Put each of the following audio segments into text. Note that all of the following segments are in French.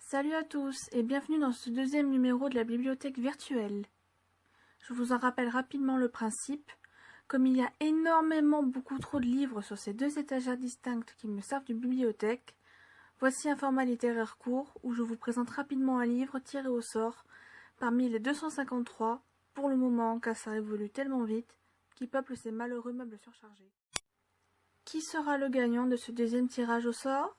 Salut à tous et bienvenue dans ce deuxième numéro de la bibliothèque virtuelle. Je vous en rappelle rapidement le principe. Comme il y a beaucoup trop de livres sur ces deux étagères distinctes qui me servent de bibliothèque, voici un format littéraire court où je vous présente rapidement un livre tiré au sort parmi les 253, pour le moment car ça évolue tellement vite, qui peuplent ces malheureux meubles surchargés. Qui sera le gagnant de ce deuxième tirage au sort ?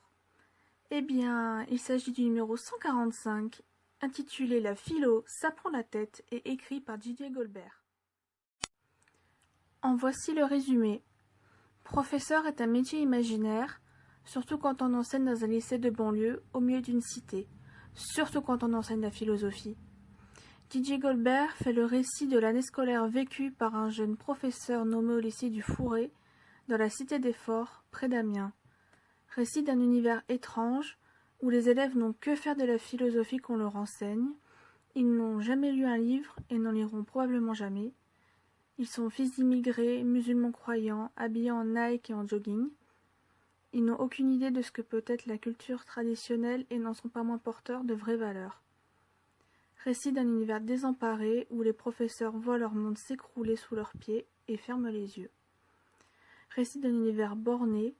Eh bien, il s'agit du numéro 145, intitulé La philo, ça prend la tête et écrit par Didier Golbert. En voici le résumé. Professeur est un métier imaginaire, surtout quand on enseigne dans un lycée de banlieue au milieu d'une cité, surtout quand on enseigne la philosophie. Didier Golbert fait le récit de l'année scolaire vécue par un jeune professeur nommé au lycée du Fourré, dans la cité des Forts, près d'Amiens. Récit d'un univers étrange, où les élèves n'ont que faire de la philosophie qu'on leur enseigne, ils n'ont jamais lu un livre et n'en liront probablement jamais. Ils sont fils d'immigrés, musulmans croyants, habillés en Nike et en jogging. Ils n'ont aucune idée de ce que peut être la culture traditionnelle et n'en sont pas moins porteurs de vraies valeurs. Récit d'un univers désemparé où les professeurs voient leur monde s'écrouler sous leurs pieds et ferment les yeux. Récit d'un univers borné,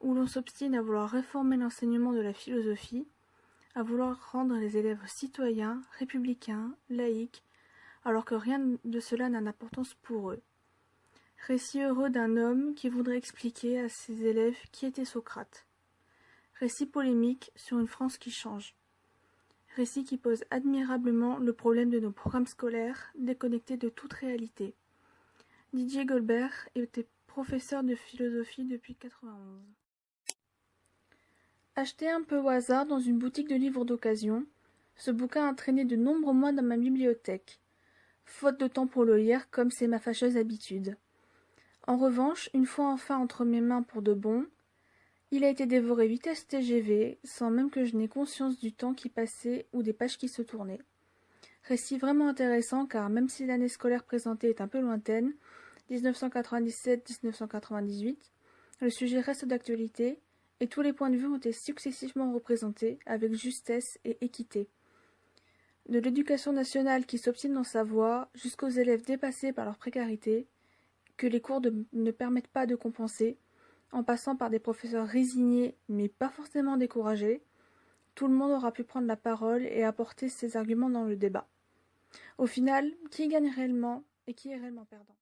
où l'on s'obstine à vouloir réformer l'enseignement de la philosophie, à vouloir rendre les élèves citoyens, républicains, laïcs, alors que rien de cela n'a d'importance pour eux. Récit heureux d'un homme qui voudrait expliquer à ses élèves qui était Socrate. Récit polémique sur une France qui change. Récit qui pose admirablement le problème de nos programmes scolaires déconnectés de toute réalité. Didier Golbert était professeur de philosophie depuis 1991. Acheté un peu au hasard dans une boutique de livres d'occasion, ce bouquin a traîné de nombreux mois dans ma bibliothèque, faute de temps pour le lire comme c'est ma fâcheuse habitude. En revanche, une fois enfin entre mes mains pour de bon, il a été dévoré vitesse TGV, sans même que je n'aie conscience du temps qui passait ou des pages qui se tournaient. Récit vraiment intéressant car même si l'année scolaire présentée est un peu lointaine, 1997-1998, le sujet reste d'actualité, et tous les points de vue ont été successivement représentés avec justesse et équité. De l'éducation nationale qui s'obstine dans sa voie, jusqu'aux élèves dépassés par leur précarité, que les cours ne permettent pas de compenser, en passant par des professeurs résignés mais pas forcément découragés, tout le monde aura pu prendre la parole et apporter ses arguments dans le débat. Au final, qui gagne réellement et qui est réellement perdant ?